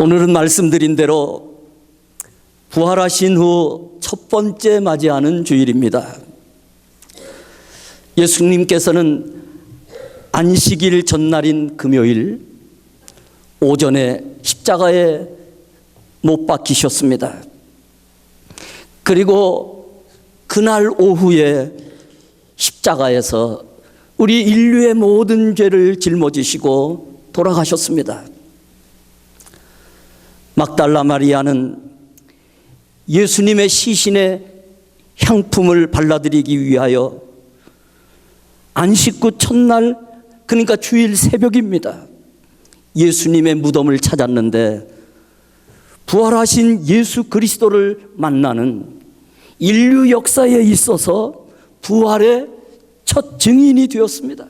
오늘은 말씀드린 대로 부활하신 후 첫 번째 맞이하는 주일입니다. 예수님께서는 안식일 전날인 금요일 오전에 십자가에 못 박히셨습니다. 그리고 그날 오후에 십자가에서 우리 인류의 모든 죄를 짊어지시고 돌아가셨습니다. 막달라 마리아는 예수님의 시신에 향품을 발라드리기 위하여 안식 후 첫날, 그러니까 주일 새벽입니다, 예수님의 무덤을 찾았는데 부활하신 예수 그리스도를 만나는 인류 역사에 있어서 부활의 첫 증인이 되었습니다.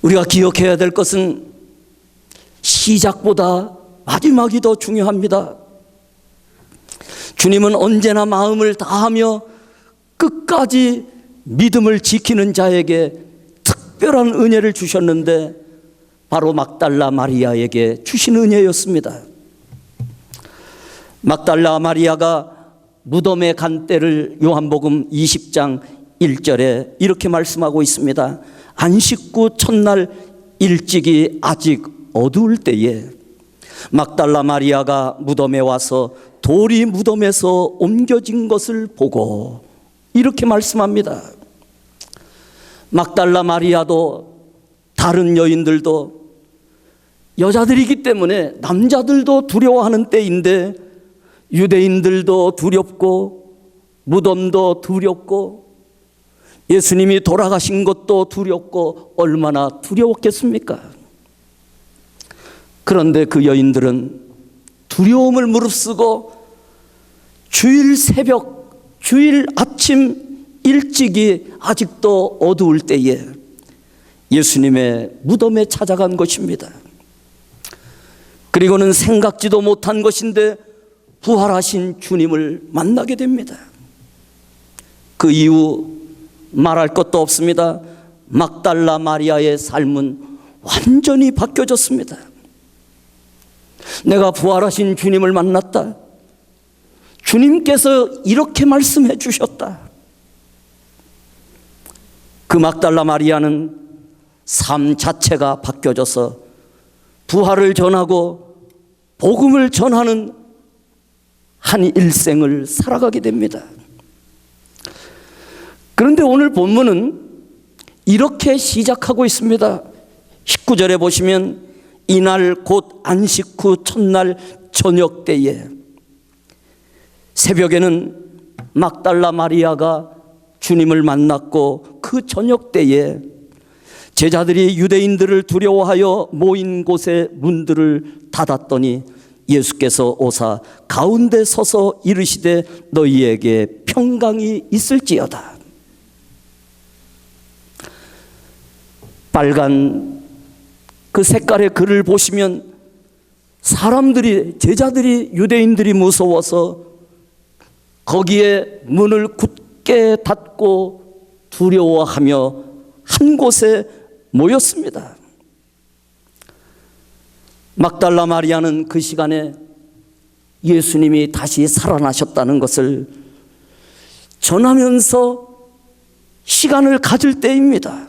우리가 기억해야 될 것은 시작보다 마지막이 더 중요합니다. 주님은 언제나 마음을 다하며 끝까지 믿음을 지키는 자에게 특별한 은혜를 주셨는데 바로 막달라 마리아에게 주신 은혜였습니다. 막달라 마리아가 무덤에 간 때를 요한복음 20장 1절에 이렇게 말씀하고 있습니다. 안식 후 첫날 일찍이 아직 어두울 때에 막달라 마리아가 무덤에 와서 돌이 무덤에서 옮겨진 것을 보고 이렇게 말씀합니다. 막달라 마리아도 다른 여인들도 여자들이기 때문에 남자들도 두려워하는 때인데 유대인들도 두렵고 무덤도 두렵고 예수님이 돌아가신 것도 두렵고 얼마나 두려웠겠습니까? 그런데 그 여인들은 두려움을 무릅쓰고 주일 새벽, 주일 아침 일찍이 아직도 어두울 때에 예수님의 무덤에 찾아간 것입니다. 그리고는 생각지도 못한 것인데 부활하신 주님을 만나게 됩니다. 그 이후 말할 것도 없습니다. 막달라 마리아의 삶은 완전히 바뀌어졌습니다. 내가 부활하신 주님을 만났다. 주님께서 이렇게 말씀해 주셨다. 그 막달라 마리아는 삶 자체가 바뀌어져서 부활을 전하고 복음을 전하는 한 일생을 살아가게 됩니다. 그런데 오늘 본문은 이렇게 시작하고 있습니다. 19절에 보시면 이날 곧 안식 후 첫날 저녁 때에, 새벽에는 막달라 마리아가 주님을 만났고 그 저녁 때에 제자들이 유대인들을 두려워하여 모인 곳의 문들을 닫았더니 예수께서 오사 가운데 서서 이르시되 너희에게 평강이 있을지어다. 빨간 그 색깔의 글을 보시면 사람들이, 제자들이, 유대인들이 무서워서 거기에 문을 굳게 닫고 두려워하며 한 곳에 모였습니다. 막달라 마리아는 그 시간에 예수님이 다시 살아나셨다는 것을 전하면서 시간을 가질 때입니다.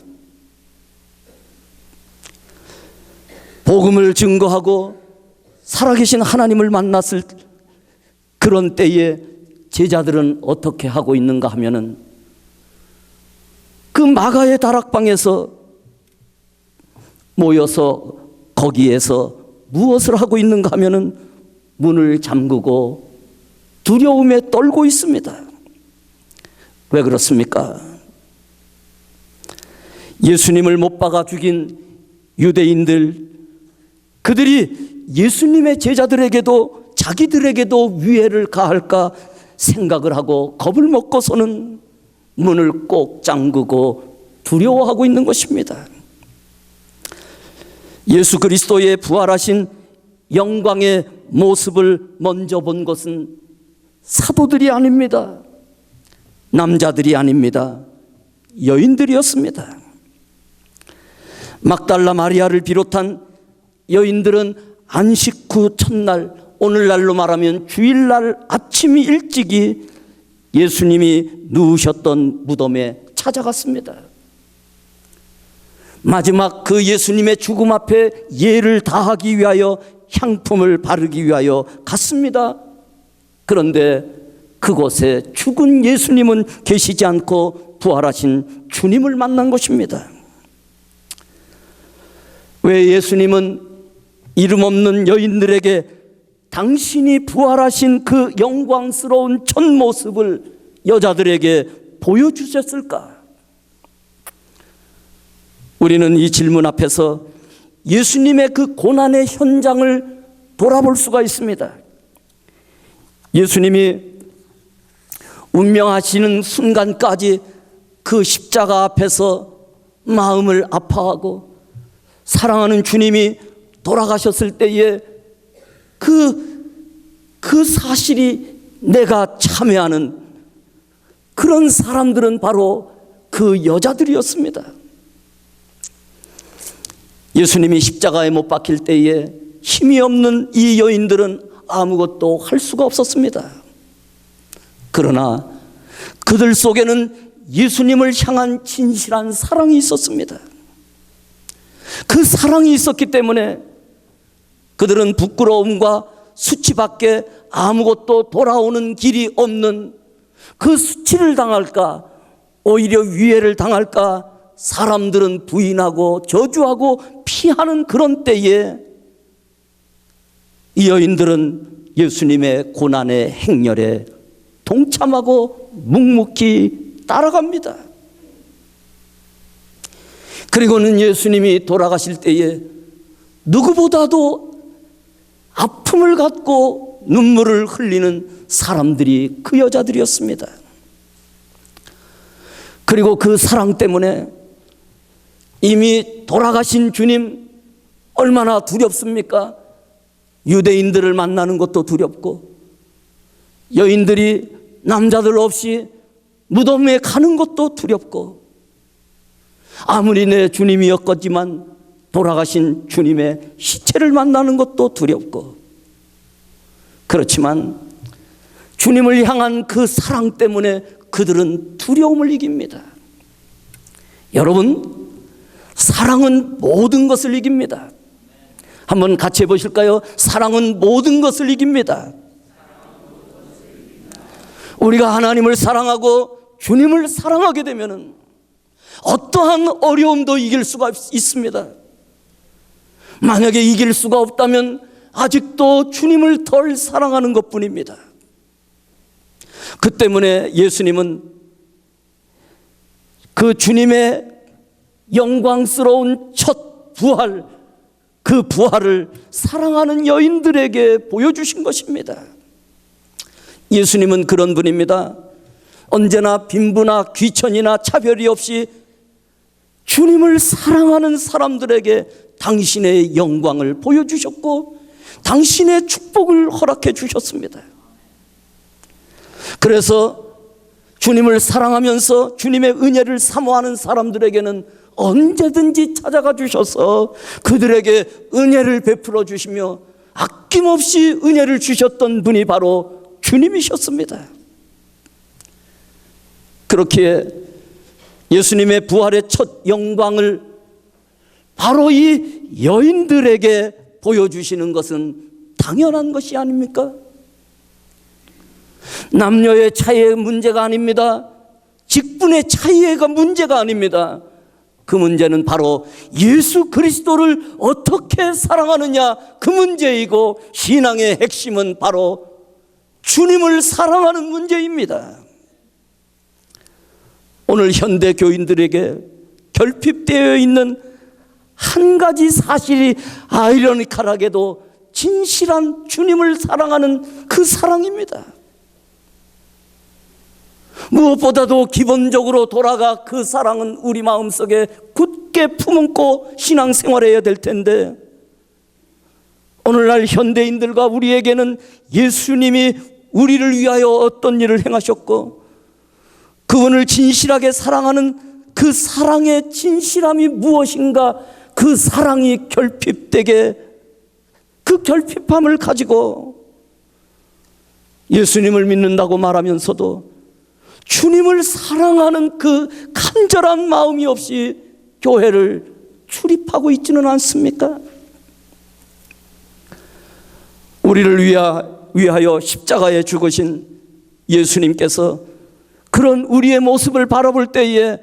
복음을 증거하고 살아계신 하나님을 만났을 그런 때에 제자들은 어떻게 하고 있는가 하면은 그 마가의 다락방에서 모여서 거기에서 무엇을 하고 있는가 하면은 문을 잠그고 두려움에 떨고 있습니다. 왜 그렇습니까? 예수님을 못 박아 죽인 유대인들, 그들이 예수님의 제자들에게도 자기들에게도 위해를 가할까 생각을 하고 겁을 먹고서는 문을 꼭 잠그고 두려워하고 있는 것입니다. 예수 그리스도의 부활하신 영광의 모습을 먼저 본 것은 사도들이 아닙니다. 남자들이 아닙니다. 여인들이었습니다. 막달라 마리아를 비롯한 여인들은 안식 후 첫날, 오늘날로 말하면 주일날 아침이 일찍이 예수님이 누우셨던 무덤에 찾아갔습니다. 마지막 그 예수님의 죽음 앞에 예를 다하기 위하여 향품을 바르기 위하여 갔습니다. 그런데 그곳에 죽은 예수님은 계시지 않고 부활하신 주님을 만난 것입니다. 왜 예수님은 이름 없는 여인들에게 당신이 부활하신 그 영광스러운 첫 모습을 여자들에게 보여주셨을까? 우리는 이 질문 앞에서 예수님의 그 고난의 현장을 돌아볼 수가 있습니다. 예수님이 운명하시는 순간까지 그 십자가 앞에서 마음을 아파하고 사랑하는 주님이 돌아가셨을 때에 그 사실이 내가 참여하는 그런 사람들은 바로 그 여자들이었습니다. 예수님이 십자가에 못 박힐 때에 힘이 없는 이 여인들은 아무것도 할 수가 없었습니다. 그러나 그들 속에는 예수님을 향한 진실한 사랑이 있었습니다. 그 사랑이 있었기 때문에 그들은 부끄러움과 수치밖에 아무것도 돌아오는 길이 없는 그 수치를 당할까, 오히려 위해를 당할까 사람들은 부인하고 저주하고 피하는 그런 때에 이 여인들은 예수님의 고난의 행렬에 동참하고 묵묵히 따라갑니다. 그리고는 예수님이 돌아가실 때에 누구보다도 아픔을 갖고 눈물을 흘리는 사람들이 그 여자들이었습니다. 그리고 그 사랑 때문에 이미 돌아가신 주님 얼마나 두렵습니까? 유대인들을 만나는 것도 두렵고 여인들이 남자들 없이 무덤에 가는 것도 두렵고 아무리 내 주님이었겠지만 돌아가신 주님의 시체를 만나는 것도 두렵고 그렇지만 주님을 향한 그 사랑 때문에 그들은 두려움을 이깁니다. 여러분, 사랑은 모든 것을 이깁니다. 한번 같이 해보실까요? 사랑은 모든 것을 이깁니다. 우리가 하나님을 사랑하고 주님을 사랑하게 되면 어떠한 어려움도 이길 수가 있습니다. 만약에 이길 수가 없다면 아직도 주님을 덜 사랑하는 것뿐입니다. 그 때문에 예수님은 그 주님의 영광스러운 첫 부활, 그 부활을 사랑하는 여인들에게 보여주신 것입니다. 예수님은 그런 분입니다. 언제나 빈부나 귀천이나 차별이 없이 주님을 사랑하는 사람들에게 당신의 영광을 보여주셨고 당신의 축복을 허락해 주셨습니다. 그래서 주님을 사랑하면서 주님의 은혜를 사모하는 사람들에게는 언제든지 찾아가 주셔서 그들에게 은혜를 베풀어 주시며 아낌없이 은혜를 주셨던 분이 바로 주님이셨습니다. 그렇기에 예수님의 부활의 첫 영광을 바로 이 여인들에게 보여주시는 것은 당연한 것이 아닙니까? 남녀의 차이의 문제가 아닙니다. 직분의 차이가 문제가 아닙니다. 그 문제는 바로 예수 그리스도를 어떻게 사랑하느냐, 그 문제이고 신앙의 핵심은 바로 주님을 사랑하는 문제입니다. 오늘 현대 교인들에게 결핍되어 있는 한 가지 사실이 아이러니컬하게도 진실한 주님을 사랑하는 그 사랑입니다. 무엇보다도 기본적으로 돌아가 그 사랑은 우리 마음속에 굳게 품고 신앙생활해야 될 텐데 오늘날 현대인들과 우리에게는 예수님이 우리를 위하여 어떤 일을 행하셨고 그분을 진실하게 사랑하는 그 사랑의 진실함이 무엇인가, 그 사랑이 결핍되게 그 결핍함을 가지고 예수님을 믿는다고 말하면서도 주님을 사랑하는 그 간절한 마음이 없이 교회를 출입하고 있지는 않습니까? 우리를 위하여 십자가에 죽으신 예수님께서 그런 우리의 모습을 바라볼 때에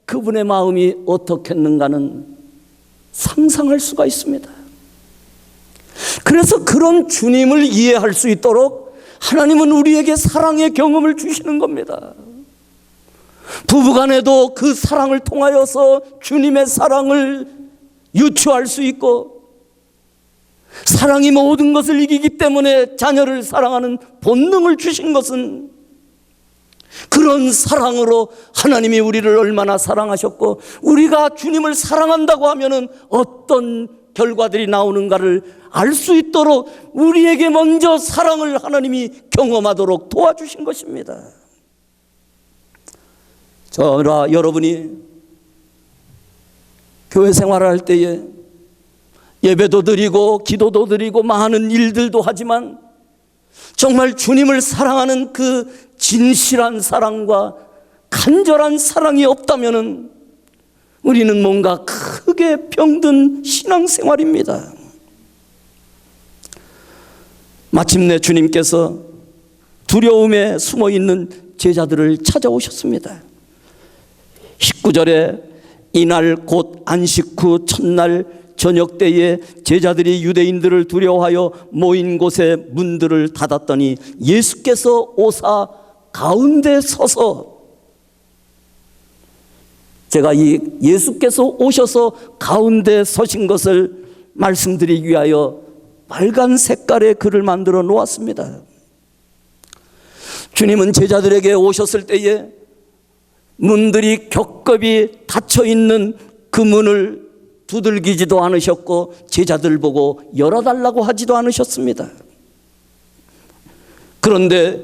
그분의 마음이 어떻겠는가는 상상할 수가 있습니다. 그래서 그런 주님을 이해할 수 있도록 하나님은 우리에게 사랑의 경험을 주시는 겁니다. 부부간에도 그 사랑을 통하여서 주님의 사랑을 유추할 수 있고, 사랑이 모든 것을 이기기 때문에 자녀를 사랑하는 본능을 주신 것은 그런 사랑으로 하나님이 우리를 얼마나 사랑하셨고, 우리가 주님을 사랑한다고 하면은 어떤 결과들이 나오는가를 알 수 있도록 우리에게 먼저 사랑을 하나님이 경험하도록 도와주신 것입니다. 저나 여러분이 교회 생활을 할 때에 예배도 드리고 기도도 드리고 많은 일들도 하지만 정말 주님을 사랑하는 그 진실한 사랑과 간절한 사랑이 없다면은 우리는 뭔가 크게 병든 신앙생활입니다. 마침내 주님께서 두려움에 숨어있는 제자들을 찾아오셨습니다. 19절에 이날 곧 안식 후 첫날 저녁 때에 제자들이 유대인들을 두려워하여 모인 곳에 문들을 닫았더니 예수께서 오사 가운데 서서, 제가 이 예수께서 오셔서 가운데 서신 것을 말씀드리기 위하여 빨간 색깔의 글을 만들어 놓았습니다. 주님은 제자들에게 오셨을 때에 문들이 겹겹이 닫혀 있는 그 문을 두들기지도 않으셨고 제자들 보고 열어달라고 하지도 않으셨습니다. 그런데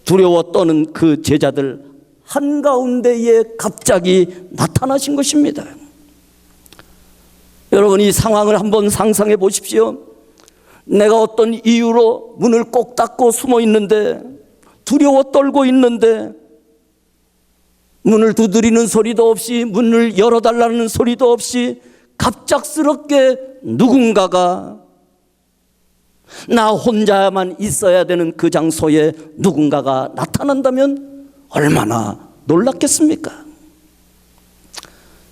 두려워 떠는 그 제자들 한가운데에 갑자기 나타나신 것입니다. 여러분, 이 상황을 한번 상상해 보십시오. 내가 어떤 이유로 문을 꼭 닫고 숨어 있는데, 두려워 떨고 있는데, 문을 두드리는 소리도 없이, 문을 열어달라는 소리도 없이 갑작스럽게 누군가가, 나 혼자만 있어야 되는 그 장소에 누군가가 나타난다면 얼마나 놀랐겠습니까?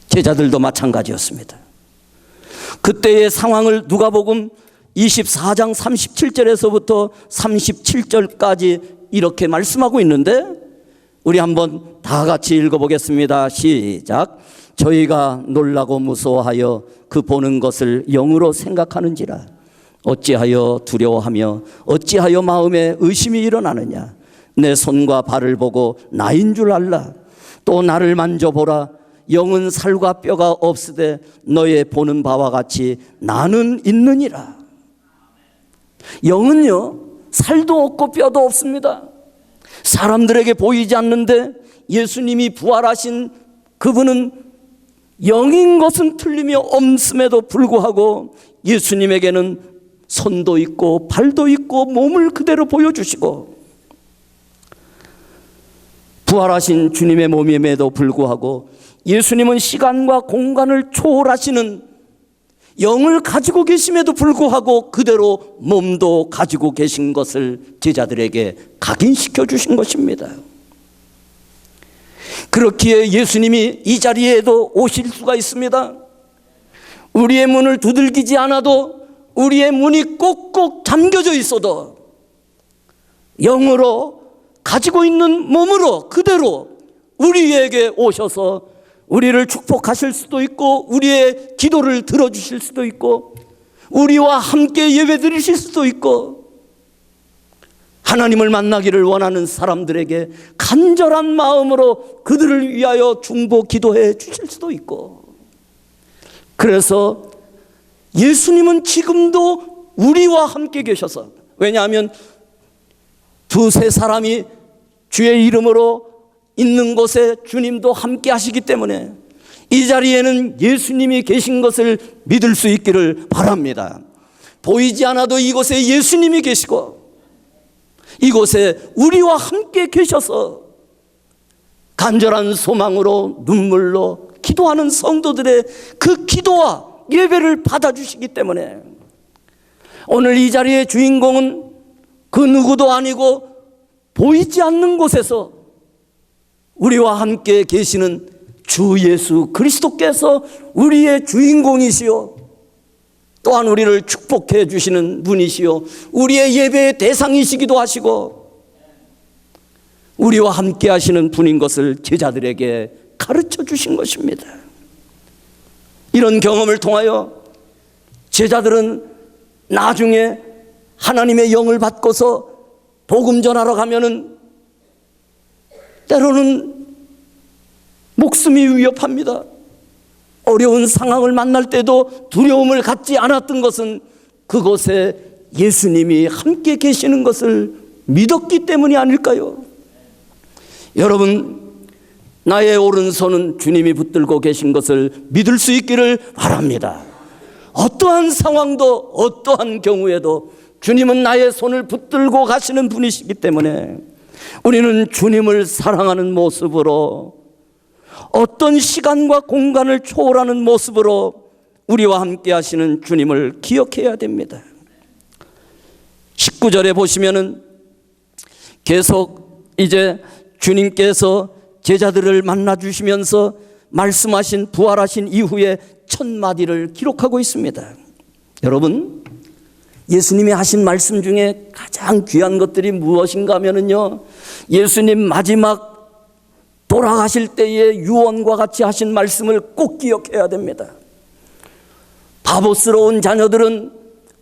제자들도 마찬가지였습니다. 그때의 상황을 누가복음 24장 37절에서부터 37절까지 이렇게 말씀하고 있는데, 우리 한번 다 같이 읽어보겠습니다. 시작. 저희가 놀라고 무서워하여 그 보는 것을 영으로 생각하는지라 어찌하여 두려워하며 어찌하여 마음에 의심이 일어나느냐. 내 손과 발을 보고 나인 줄 알라. 또 나를 만져보라. 영은 살과 뼈가 없으되 너의 보는 바와 같이 나는 있느니라. 영은요, 살도 없고 뼈도 없습니다. 사람들에게 보이지 않는데 예수님이 부활하신 그분은 영인 것은 틀림이 없음에도 불구하고 예수님에게는 손도 있고 발도 있고 몸을 그대로 보여주시고, 부활하신 주님의 몸임에도 불구하고 예수님은 시간과 공간을 초월하시는 영을 가지고 계심에도 불구하고 그대로 몸도 가지고 계신 것을 제자들에게 각인시켜 주신 것입니다. 그렇기에 예수님이 이 자리에도 오실 수가 있습니다. 우리의 문을 두들기지 않아도, 우리의 문이 꼭꼭 잠겨져 있어도 영으로 가지고 있는 몸으로 그대로 우리에게 오셔서 우리를 축복하실 수도 있고, 우리의 기도를 들어주실 수도 있고, 우리와 함께 예배 드리실 수도 있고, 하나님을 만나기를 원하는 사람들에게 간절한 마음으로 그들을 위하여 중보 기도해 주실 수도 있고, 그래서 예수님은 지금도 우리와 함께 계셔서, 왜냐하면 두세 사람이 주의 이름으로 있는 곳에 주님도 함께 하시기 때문에 이 자리에는 예수님이 계신 것을 믿을 수 있기를 바랍니다. 보이지 않아도 이곳에 예수님이 계시고 이곳에 우리와 함께 계셔서 간절한 소망으로 눈물로 기도하는 성도들의 그 기도와 예배를 받아주시기 때문에 오늘 이 자리의 주인공은 그 누구도 아니고 보이지 않는 곳에서 우리와 함께 계시는 주 예수 그리스도께서 우리의 주인공이시요 또한 우리를 축복해 주시는 분이시요 우리의 예배의 대상이시기도 하시고 우리와 함께 하시는 분인 것을 제자들에게 가르쳐 주신 것입니다. 이런 경험을 통하여 제자들은 나중에 하나님의 영을 받고서 복음 전하러 가면은 때로는 목숨이 위협합니다. 어려운 상황을 만날 때도 두려움을 갖지 않았던 것은 그곳에 예수님이 함께 계시는 것을 믿었기 때문이 아닐까요? 여러분, 나의 오른손은 주님이 붙들고 계신 것을 믿을 수 있기를 바랍니다. 어떠한 상황도 어떠한 경우에도 주님은 나의 손을 붙들고 가시는 분이시기 때문에 우리는 주님을 사랑하는 모습으로 어떤 시간과 공간을 초월하는 모습으로 우리와 함께 하시는 주님을 기억해야 됩니다. 19절에 보시면은 계속 이제 주님께서 제자들을 만나 주시면서 말씀하신 부활하신 이후에 첫 마디를 기록하고 있습니다. 여러분, 예수님이 하신 말씀 중에 가장 귀한 것들이 무엇인가 하면은요, 예수님 마지막 돌아가실 때의 유언과 같이 하신 말씀을 꼭 기억해야 됩니다. 바보스러운 자녀들은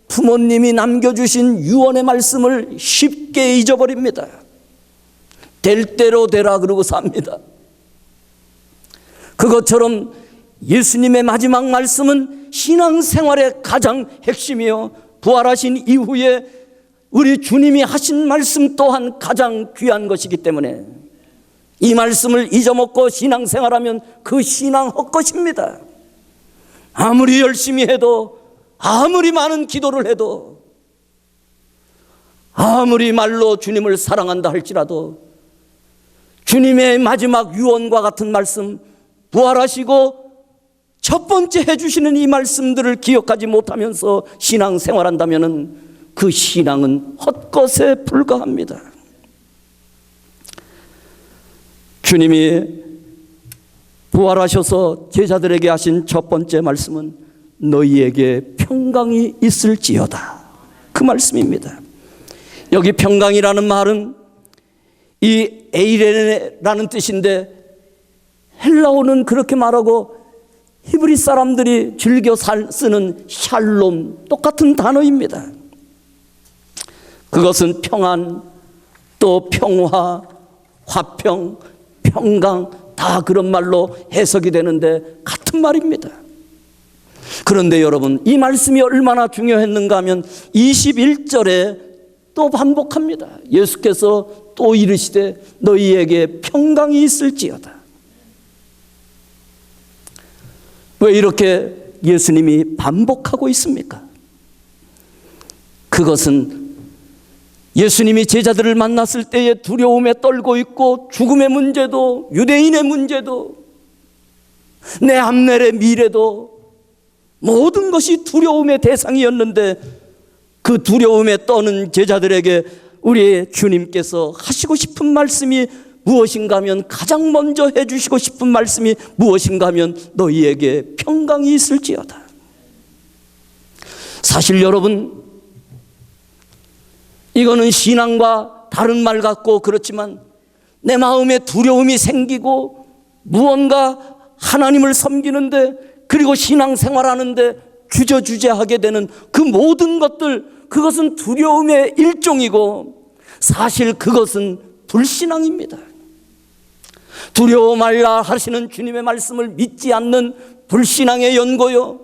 부모님이 남겨주신 유언의 말씀을 쉽게 잊어버립니다. 될 대로 되라 그러고 삽니다. 그것처럼 예수님의 마지막 말씀은 신앙생활의 가장 핵심이요, 부활하신 이후에 우리 주님이 하신 말씀 또한 가장 귀한 것이기 때문에 이 말씀을 잊어먹고 신앙생활하면 그 신앙 헛것입니다. 아무리 열심히 해도, 아무리 많은 기도를 해도, 아무리 말로 주님을 사랑한다 할지라도 주님의 마지막 유언과 같은 말씀, 부활하시고 첫 번째 해주시는 이 말씀들을 기억하지 못하면서 신앙생활한다면 그 신앙은 헛것에 불과합니다. 주님이 부활하셔서 제자들에게 하신 첫 번째 말씀은 너희에게 평강이 있을지어다, 그 말씀입니다. 여기 평강이라는 말은 이 에이레라는 뜻인데 헬라어는 그렇게 말하고 히브리 사람들이 즐겨 쓰는 샬롬, 똑같은 단어입니다. 그것은 평안, 또 평화, 화평, 평강, 다 그런 말로 해석이 되는데 같은 말입니다. 그런데 여러분, 이 말씀이 얼마나 중요했는가 하면 21절에 또 반복합니다. 예수께서 또 이르시되 너희에게 평강이 있을지어다. 왜 이렇게 예수님이 반복하고 있습니까? 그것은 예수님이 제자들을 만났을 때의 두려움에 떨고 있고 죽음의 문제도, 유대인의 문제도, 내 앞날의 미래도 모든 것이 두려움의 대상이었는데 그 두려움에 떠는 제자들에게 우리 주님께서 하시고 싶은 말씀이 무엇인가 하면, 가장 먼저 해주시고 싶은 말씀이 무엇인가 하면 너희에게 평강이 있을지어다. 사실 여러분, 이거는 신앙과 다른 말 같고 그렇지만 내 마음에 두려움이 생기고 무언가 하나님을 섬기는데, 그리고 신앙생활하는데 주저주저하게 되는 그 모든 것들, 그것은 두려움의 일종이고 사실 그것은 불신앙입니다. 두려워 말라 하시는 주님의 말씀을 믿지 않는 불신앙의 연고요,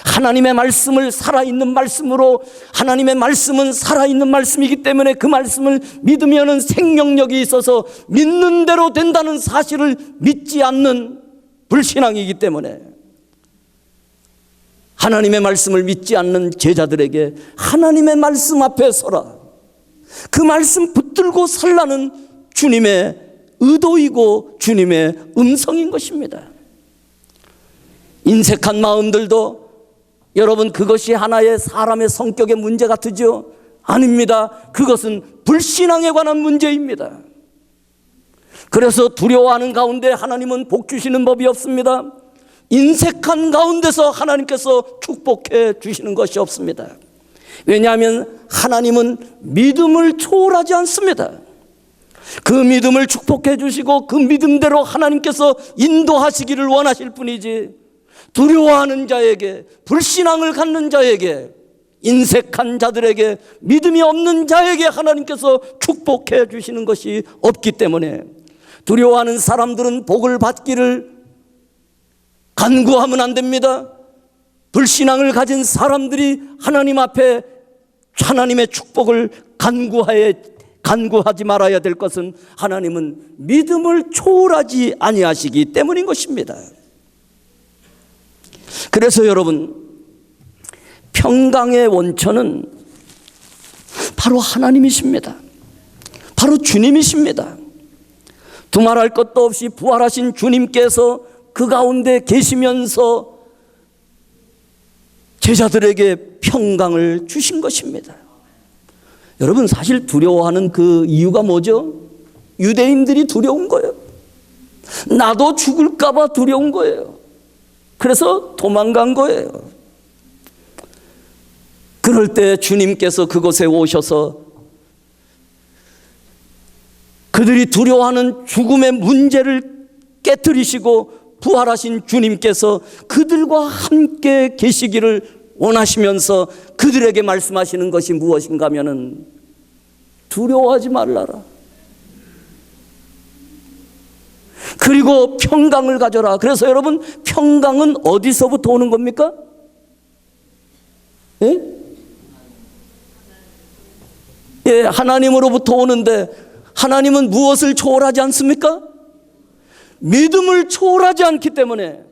하나님의 말씀을 살아있는 말씀으로, 하나님의 말씀은 살아있는 말씀이기 때문에 그 말씀을 믿으면 생명력이 있어서 믿는 대로 된다는 사실을 믿지 않는 불신앙이기 때문에 하나님의 말씀을 믿지 않는 제자들에게 하나님의 말씀 앞에 서라, 그 말씀 붙들고 살라는 주님의 의도이고 주님의 음성인 것입니다. 인색한 마음들도 여러분, 그것이 하나의 사람의 성격의 문제 같으죠? 아닙니다. 그것은 불신앙에 관한 문제입니다. 그래서 두려워하는 가운데 하나님은 복 주시는 법이 없습니다. 인색한 가운데서 하나님께서 축복해 주시는 것이 없습니다. 왜냐하면 하나님은 믿음을 초월하지 않습니다. 그 믿음을 축복해 주시고 그 믿음대로 하나님께서 인도하시기를 원하실 뿐이지, 두려워하는 자에게, 불신앙을 갖는 자에게, 인색한 자들에게, 믿음이 없는 자에게 하나님께서 축복해 주시는 것이 없기 때문에 두려워하는 사람들은 복을 받기를 간구하면 안 됩니다. 불신앙을 가진 사람들이 하나님 앞에 하나님의 축복을 간구하지 말아야 될 것은 하나님은 믿음을 초월하지 아니하시기 때문인 것입니다. 그래서 여러분, 평강의 원천은 바로 하나님이십니다. 바로 주님이십니다. 두말할 것도 없이 부활하신 주님께서 그 가운데 계시면서 제자들에게 평강을 주신 것입니다. 여러분, 사실 두려워하는 그 이유가 뭐죠? 유대인들이 두려운 거예요. 나도 죽을까 봐 두려운 거예요. 그래서 도망간 거예요. 그럴 때 주님께서 그곳에 오셔서 그들이 두려워하는 죽음의 문제를 깨트리시고 부활하신 주님께서 그들과 함께 계시기를 원하시면서 그들에게 말씀하시는 것이 무엇인가 하면은 두려워하지 말라라, 그리고 평강을 가져라. 그래서 여러분, 평강은 어디서부터 오는 겁니까? 예, 하나님으로부터 오는데 하나님은 무엇을 초월하지 않습니까? 믿음을 초월하지 않기 때문에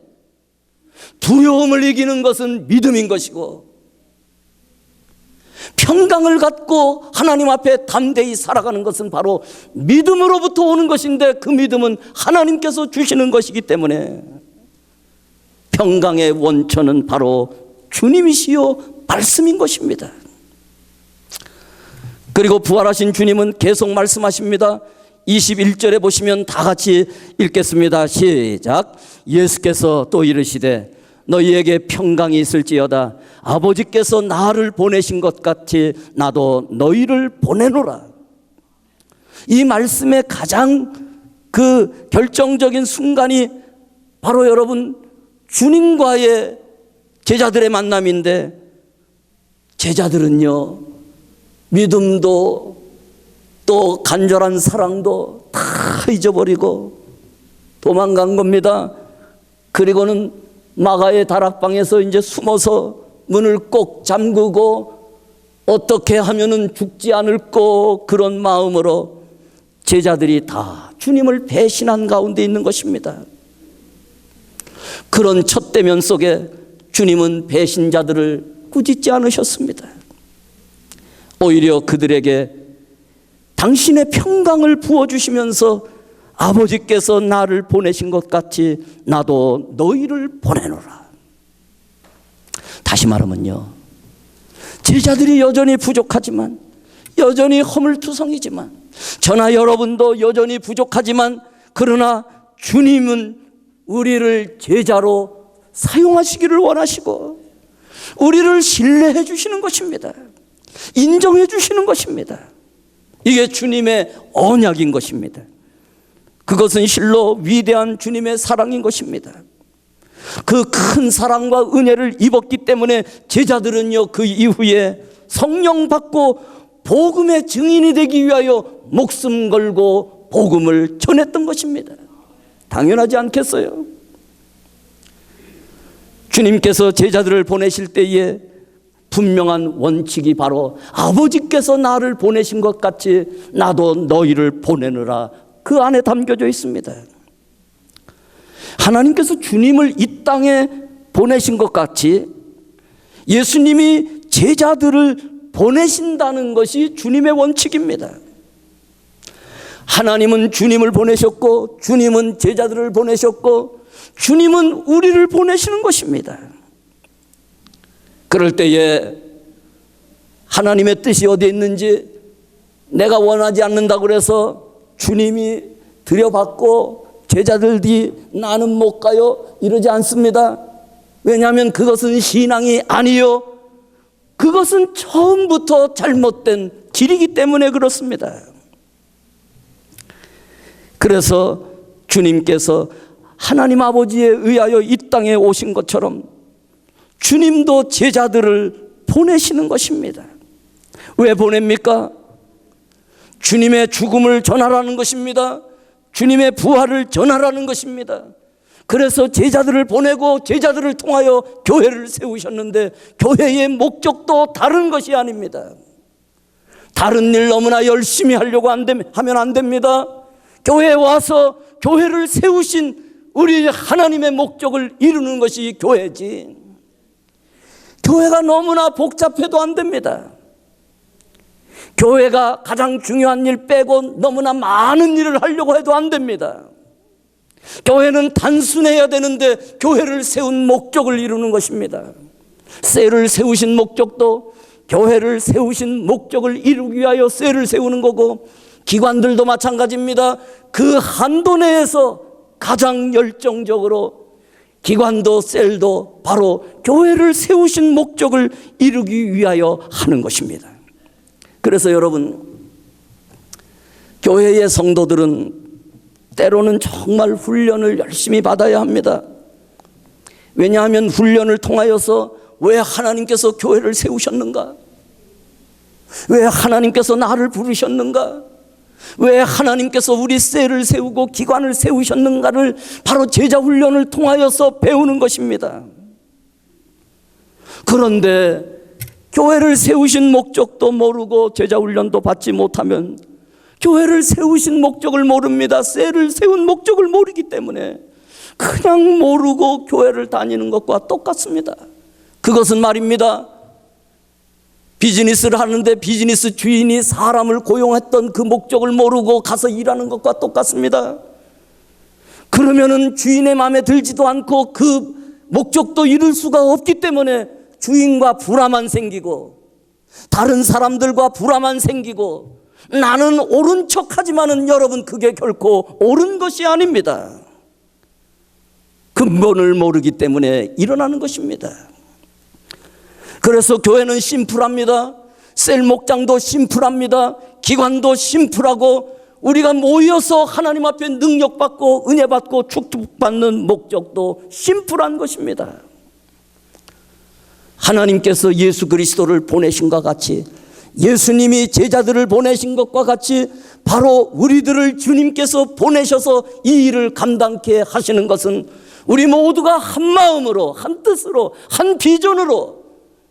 두려움을 이기는 것은 믿음인 것이고, 평강을 갖고 하나님 앞에 담대히 살아가는 것은 바로 믿음으로부터 오는 것인데, 그 믿음은 하나님께서 주시는 것이기 때문에 평강의 원천은 바로 주님이시요 말씀인 것입니다. 그리고 부활하신 주님은 계속 말씀하십니다. 21절에 보시면 다 같이 읽겠습니다. 시작. 예수께서 또 이르시되 너희에게 평강이 있을지어다. 아버지께서 나를 보내신 것 같이 나도 너희를 보내노라. 이 말씀의 가장 그 결정적인 순간이 바로 여러분, 주님과의 제자들의 만남인데, 제자들은요, 믿음도 또 간절한 사랑도 다 잊어버리고 도망간 겁니다. 그리고는 마가의 다락방에서 이제 숨어서 문을 꼭 잠그고 어떻게 하면은 죽지 않을까, 그런 마음으로 제자들이 다 주님을 배신한 가운데 있는 것입니다. 그런 첫 대면 속에 주님은 배신자들을 꾸짖지 않으셨습니다. 오히려 그들에게 당신의 평강을 부어주시면서 아버지께서 나를 보내신 것 같이 나도 너희를 보내노라. 다시 말하면요, 제자들이 여전히 부족하지만, 여전히 허물투성이지만, 저나 여러분도 여전히 부족하지만, 그러나 주님은 우리를 제자로 사용하시기를 원하시고 우리를 신뢰해 주시는 것입니다. 인정해 주시는 것입니다. 이게 주님의 언약인 것입니다. 그것은 실로 위대한 주님의 사랑인 것입니다. 그 큰 사랑과 은혜를 입었기 때문에 제자들은요, 그 이후에 성령 받고 복음의 증인이 되기 위하여 목숨 걸고 복음을 전했던 것입니다. 당연하지 않겠어요? 주님께서 제자들을 보내실 때에 분명한 원칙이 바로 아버지께서 나를 보내신 것 같이 나도 너희를 보내느라, 그 안에 담겨져 있습니다. 하나님께서 주님을 이 땅에 보내신 것 같이 예수님이 제자들을 보내신다는 것이 주님의 원칙입니다. 하나님은 주님을 보내셨고, 주님은 제자들을 보내셨고, 주님은 우리를 보내시는 것입니다. 그럴 때에 하나님의 뜻이 어디에 있는지 내가 원하지 않는다고 그래서 주님이 들여받고 제자들이 나는 못 가요 이러지 않습니다. 왜냐하면 그것은 신앙이 아니요, 그것은 처음부터 잘못된 길이기 때문에 그렇습니다. 그래서 주님께서 하나님 아버지에 의하여 이 땅에 오신 것처럼 주님도 제자들을 보내시는 것입니다. 왜 보냅니까? 주님의 죽음을 전하라는 것입니다. 주님의 부활을 전하라는 것입니다. 그래서 제자들을 보내고 제자들을 통하여 교회를 세우셨는데, 교회의 목적도 다른 것이 아닙니다. 다른 일 너무나 열심히 하려고 하면 안 됩니다. 교회에 와서 교회를 세우신 우리 하나님의 목적을 이루는 것이 교회지, 교회가 너무나 복잡해도 안 됩니다. 교회가 가장 중요한 일 빼고 너무나 많은 일을 하려고 해도 안 됩니다. 교회는 단순해야 되는데 교회를 세운 목적을 이루는 것입니다. 셀을 세우신 목적도 교회를 세우신 목적을 이루기 위하여 셀을 세우는 거고, 기관들도 마찬가지입니다. 그 한도 내에서 가장 열정적으로 기관도 셀도 바로 교회를 세우신 목적을 이루기 위하여 하는 것입니다. 그래서 여러분, 교회의 성도들은 때로는 정말 훈련을 열심히 받아야 합니다. 왜냐하면 훈련을 통하여서 왜 하나님께서 교회를 세우셨는가? 왜 하나님께서 나를 부르셨는가? 왜 하나님께서 우리 셀을 세우고 기관을 세우셨는가를 바로 제자 훈련을 통하여서 배우는 것입니다. 그런데 교회를 세우신 목적도 모르고 제자 훈련도 받지 못하면 교회를 세우신 목적을 모릅니다. 셀을 세운 목적을 모르기 때문에 그냥 모르고 교회를 다니는 것과 똑같습니다. 그것은 말입니다, 비즈니스를 하는데 비즈니스 주인이 사람을 고용했던 그 목적을 모르고 가서 일하는 것과 똑같습니다. 그러면은 주인의 마음에 들지도 않고 그 목적도 이룰 수가 없기 때문에 주인과 불화만 생기고 다른 사람들과 불화만 생기고, 나는 옳은 척하지만은 여러분 그게 결코 옳은 것이 아닙니다. 근본을 모르기 때문에 일어나는 것입니다. 그래서 교회는 심플합니다. 셀 목장도 심플합니다. 기관도 심플하고, 우리가 모여서 하나님 앞에 능력받고 은혜받고 축복받는 목적도 심플한 것입니다. 하나님께서 예수 그리스도를 보내신 것 같이, 예수님이 제자들을 보내신 것과 같이 바로 우리들을 주님께서 보내셔서 이 일을 감당케 하시는 것은 우리 모두가 한 마음으로, 한 뜻으로, 한 비전으로,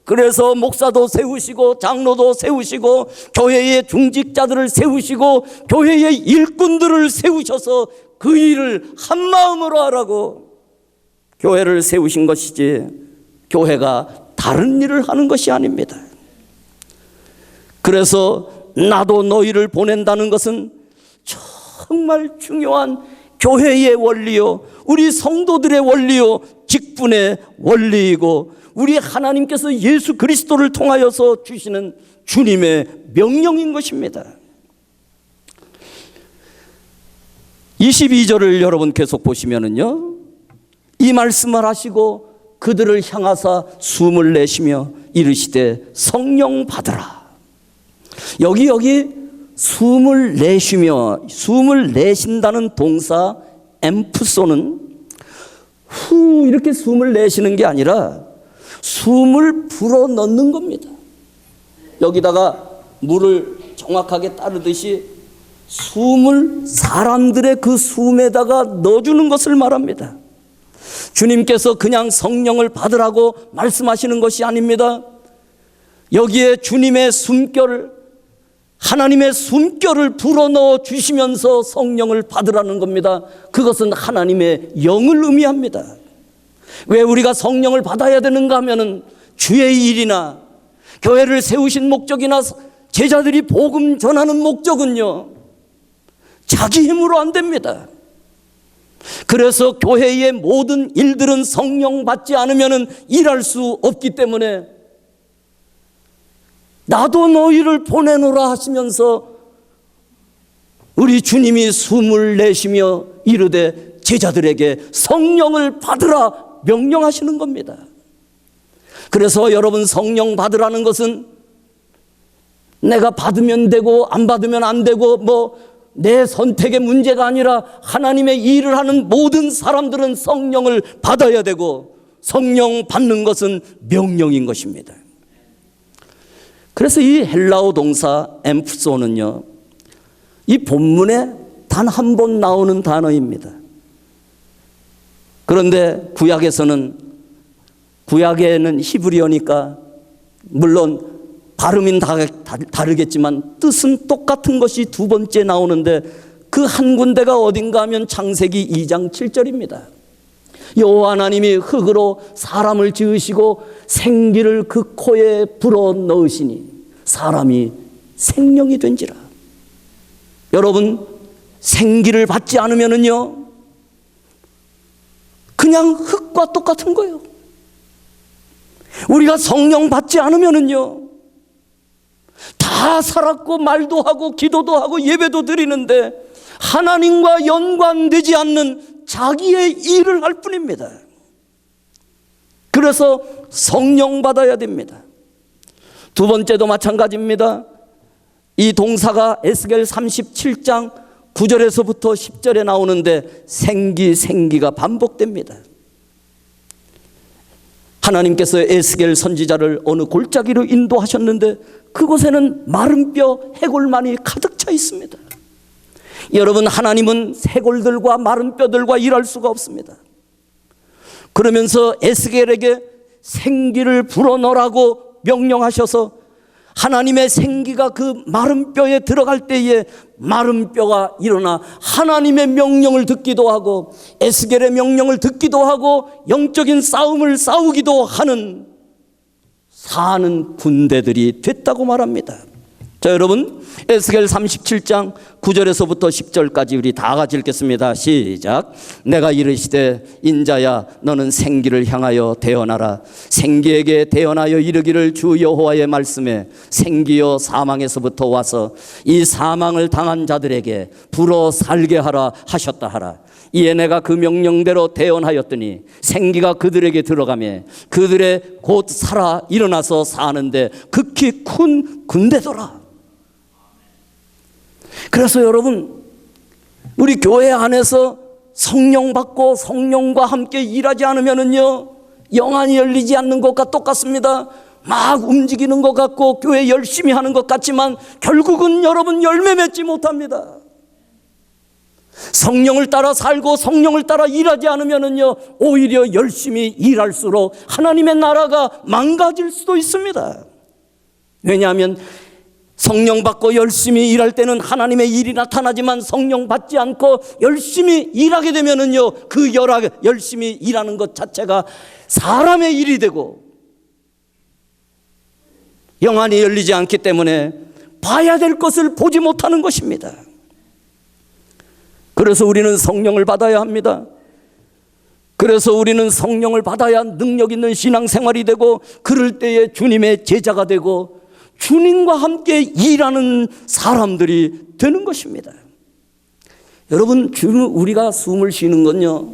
그래서 목사도 세우시고 장로도 세우시고 교회의 중직자들을 세우시고 교회의 일꾼들을 세우셔서 그 일을 한 마음으로 하라고 교회를 세우신 것이지, 교회가 다른 일을 하는 것이 아닙니다. 그래서 나도 너희를 보낸다는 것은 정말 중요한 교회의 원리요, 우리 성도들의 원리요, 직분의 원리이고, 우리 하나님께서 예수 그리스도를 통하여서 주시는 주님의 명령인 것입니다. 22절을 여러분 계속 보시면은요, 이 말씀을 하시고 그들을 향하사 숨을 내쉬며 이르시되 성령 받으라. 여기 숨을 내쉬며, 숨을 내쉰다는 동사 엠프소는 후 이렇게 숨을 내쉬는 게 아니라 숨을 불어 넣는 겁니다. 여기다가 물을 정확하게 따르듯이 숨을 사람들의 그 숨에다가 넣어주는 것을 말합니다. 주님께서 그냥 성령을 받으라고 말씀하시는 것이 아닙니다. 여기에 주님의 숨결을, 하나님의 숨결을 불어넣어 주시면서 성령을 받으라는 겁니다. 그것은 하나님의 영을 의미합니다. 왜 우리가 성령을 받아야 되는가 하면은 주의 일이나 교회를 세우신 목적이나 제자들이 복음 전하는 목적은요, 자기 힘으로 안 됩니다. 그래서 교회의 모든 일들은 성령 받지 않으면 일할 수 없기 때문에 나도 너희를 보내노라 하시면서 우리 주님이 숨을 내쉬며 이르되 제자들에게 성령을 받으라 명령하시는 겁니다. 그래서 여러분, 성령 받으라는 것은 내가 받으면 되고 안 받으면 안 되고 내 선택의 문제가 아니라 하나님의 일을 하는 모든 사람들은 성령을 받아야 되고 성령 받는 것은 명령인 것입니다. 그래서 이 헬라어 동사 엠프소는요, 이 본문에 단 한 번 나오는 단어입니다. 그런데 구약에는 히브리어니까 물론 발음은 다르겠지만 뜻은 똑같은 것이 두 번째 나오는데 그 한 군데가 어딘가 하면 창세기 2장 7절입니다. 여호와 하나님이 흙으로 사람을 지으시고 생기를 그 코에 불어 넣으시니 사람이 생명이 된지라. 여러분, 생기를 받지 않으면요 그냥 흙과 똑같은 거예요. 우리가 성령 받지 않으면요 다 살았고 말도 하고 기도도 하고 예배도 드리는데 하나님과 연관되지 않는 자기의 일을 할 뿐입니다. 그래서 성령 받아야 됩니다. 두 번째도 마찬가지입니다. 이 동사가 에스겔 37장 9절에서부터 10절에 나오는데 생기가 반복됩니다. 하나님께서 에스겔 선지자를 어느 골짜기로 인도하셨는데 그곳에는 마른 뼈 해골만이 가득 차 있습니다. 여러분, 하나님은 해골들과 마른 뼈들과 일할 수가 없습니다. 그러면서 에스겔에게 생기를 불어넣으라고 명령하셔서 하나님의 생기가 그 마른 뼈에 들어갈 때에 마른 뼈가 일어나 하나님의 명령을 듣기도 하고 에스겔의 명령을 듣기도 하고 영적인 싸움을 싸우기도 하는 사는 군대들이 됐다고 말합니다. 자, 여러분, 에스겔 37장 9절에서부터 10절까지 우리 다 같이 읽겠습니다. 시작. 내가 이르시되 인자야 너는 생기를 향하여 대언하라. 생기에게 대언하여 이르기를 주 여호와의 말씀에 생기여 사망에서부터 와서 이 사망을 당한 자들에게 불어 살게 하라 하셨다 하라. 이에 내가 그 명령대로 대언하였더니 생기가 그들에게 들어가며 그들의 곧 살아 일어나서 사는데 극히 큰 군대더라. 그래서 여러분, 우리 교회 안에서 성령 받고 성령과 함께 일하지 않으면요 영안이 열리지 않는 것과 똑같습니다. 막 움직이는 것 같고 교회 열심히 하는 것 같지만 결국은 여러분 열매 맺지 못합니다. 성령을 따라 살고 성령을 따라 일하지 않으면요 오히려 열심히 일할수록 하나님의 나라가 망가질 수도 있습니다. 왜냐하면 성령 받고 열심히 일할 때는 하나님의 일이 나타나지만 성령 받지 않고 열심히 일하게 되면요 그 열심히 일하는 것 자체가 사람의 일이 되고 영안이 열리지 않기 때문에 봐야 될 것을 보지 못하는 것입니다. 그래서 우리는 성령을 받아야 합니다. 그래서 우리는 성령을 받아야 능력 있는 신앙생활이 되고 그럴 때에 주님의 제자가 되고 주님과 함께 일하는 사람들이 되는 것입니다. 여러분, 우리가 숨을 쉬는 건요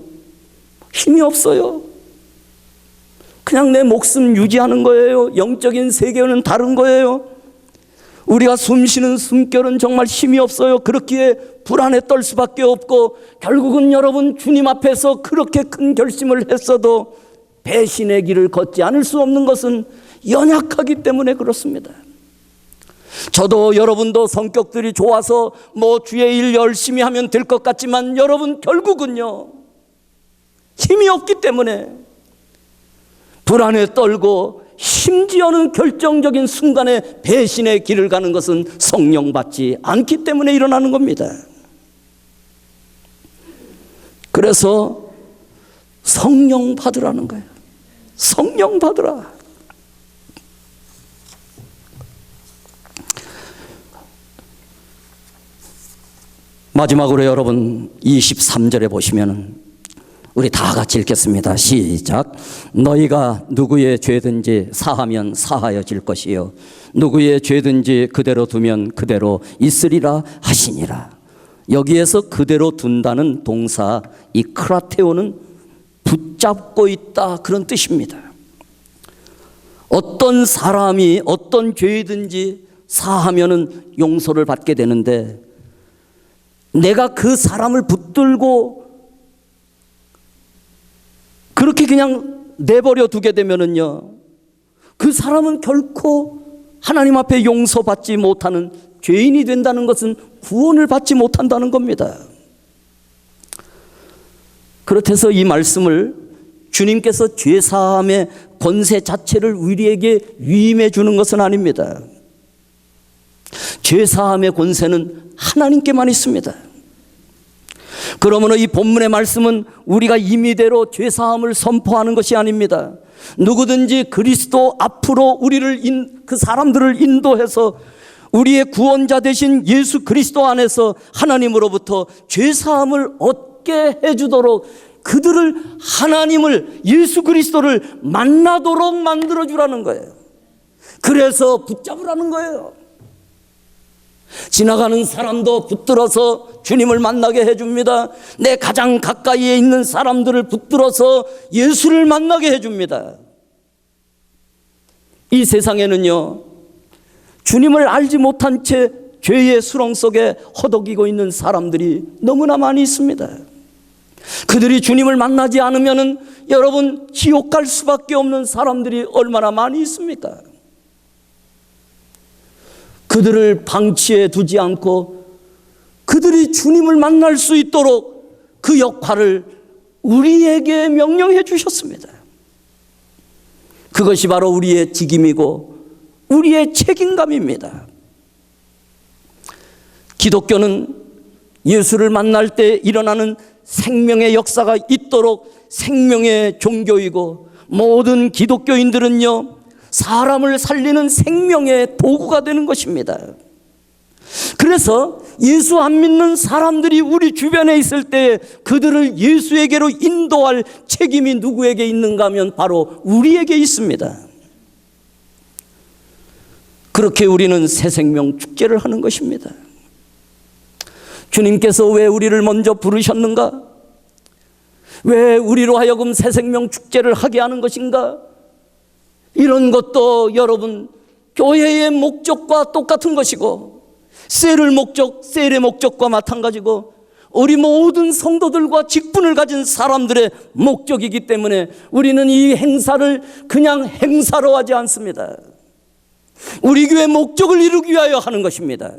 힘이 없어요. 그냥 내 목숨 유지하는 거예요. 영적인 세계는 다른 거예요. 우리가 숨쉬는 숨결은 정말 힘이 없어요. 그렇기에 불안에 떨 수밖에 없고 결국은 여러분 주님 앞에서 그렇게 큰 결심을 했어도 배신의 길을 걷지 않을 수 없는 것은 연약하기 때문에 그렇습니다. 저도 여러분도 성격들이 좋아서 주의 일 열심히 하면 될 것 같지만 여러분 결국은요 힘이 없기 때문에 불안에 떨고 심지어는 결정적인 순간에 배신의 길을 가는 것은 성령 받지 않기 때문에 일어나는 겁니다. 그래서 성령 받으라는 거예요. 성령 받으라. 마지막으로 여러분 23절에 보시면은 우리 다 같이 읽겠습니다. 시작. 너희가 누구의 죄든지 사하면 사하여질 것이요 누구의 죄든지 그대로 두면 그대로 있으리라 하시니라. 여기에서 그대로 둔다는 동사 이 크라테오는 붙잡고 있다 그런 뜻입니다. 어떤 사람이 어떤 죄이든지 사하면은 용서를 받게 되는데 내가 그 사람을 붙들고 그렇게 그냥 내버려 두게 되면은요, 그 사람은 결코 하나님 앞에 용서받지 못하는 죄인이 된다는 것은 구원을 받지 못한다는 겁니다. 그렇다서 이 말씀을 주님께서 죄사함의 권세 자체를 우리에게 위임해 주는 것은 아닙니다. 죄사함의 권세는 하나님께만 있습니다. 그러므로 이 본문의 말씀은 우리가 임의대로 죄사함을 선포하는 것이 아닙니다. 누구든지 그리스도 앞으로 그 사람들을 인도해서 우리의 구원자 되신 예수 그리스도 안에서 하나님으로부터 죄사함을 얻게 해주도록 그들을 하나님을 예수 그리스도를 만나도록 만들어주라는 거예요. 그래서 붙잡으라는 거예요. 지나가는 사람도 붙들어서 주님을 만나게 해줍니다. 내 가장 가까이에 있는 사람들을 붙들어서 예수를 만나게 해줍니다. 이 세상에는요, 주님을 알지 못한 채 죄의 수렁 속에 허덕이고 있는 사람들이 너무나 많이 있습니다. 그들이 주님을 만나지 않으면은 여러분 지옥 갈 수밖에 없는 사람들이 얼마나 많이 있습니까? 그들을 방치해 두지 않고 그들이 주님을 만날 수 있도록 그 역할을 우리에게 명령해 주셨습니다. 그것이 바로 우리의 직임이고 우리의 책임감입니다. 기독교는 예수를 만날 때 일어나는 생명의 역사가 있도록 생명의 종교이고 모든 기독교인들은요, 사람을 살리는 생명의 도구가 되는 것입니다. 그래서 예수 안 믿는 사람들이 우리 주변에 있을 때 그들을 예수에게로 인도할 책임이 누구에게 있는가 하면 바로 우리에게 있습니다. 그렇게 우리는 새 생명 축제를 하는 것입니다. 주님께서 왜 우리를 먼저 부르셨는가? 왜 우리로 하여금 새 생명 축제를 하게 하는 것인가? 이런 것도 여러분 교회의 목적과 똑같은 것이고 셀의 목적과 마찬가지고 우리 모든 성도들과 직분을 가진 사람들의 목적이기 때문에 우리는 이 행사를 그냥 행사로 하지 않습니다. 우리 교회 목적을 이루기 위하여 하는 것입니다.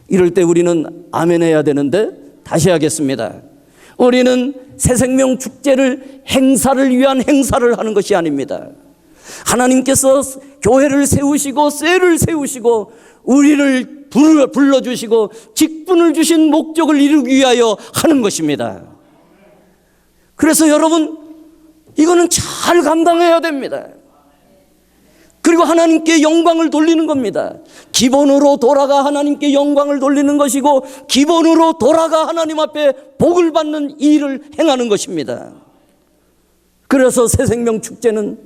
이럴 때 우리는 아멘 해야 되는데 다시 하겠습니다. 우리는 새생명 축제를 행사를 위한 행사를 하는 것이 아닙니다. 하나님께서 교회를 세우시고 셀을 세우시고 우리를 불러주시고 직분을 주신 목적을 이루기 위하여 하는 것입니다. 그래서 여러분 이거는 잘 감당해야 됩니다. 그리고 하나님께 영광을 돌리는 겁니다. 기본으로 돌아가 하나님께 영광을 돌리는 것이고 기본으로 돌아가 하나님 앞에 복을 받는 일을 행하는 것입니다. 그래서 새생명 축제는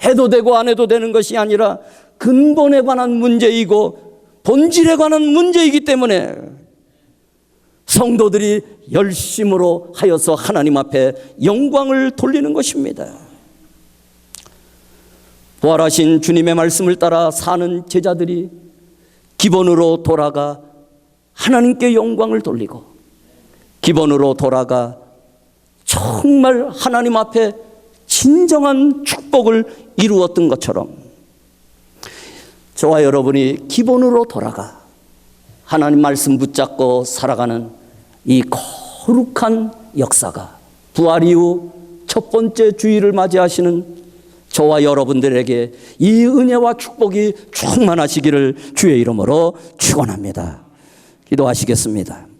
해도 되고 안 해도 되는 것이 아니라 근본에 관한 문제이고 본질에 관한 문제이기 때문에 성도들이 열심으로 하여서 하나님 앞에 영광을 돌리는 것입니다. 부활하신 주님의 말씀을 따라 사는 제자들이 기본으로 돌아가 하나님께 영광을 돌리고 기본으로 돌아가 정말 하나님 앞에 진정한 축복을 이루었던 것처럼 저와 여러분이 기본으로 돌아가 하나님 말씀 붙잡고 살아가는 이 거룩한 역사가 부활 이후 첫 번째 주일을 맞이하시는 저와 여러분들에게 이 은혜와 축복이 충만하시기를 주의 이름으로 축원합니다. 기도하시겠습니다.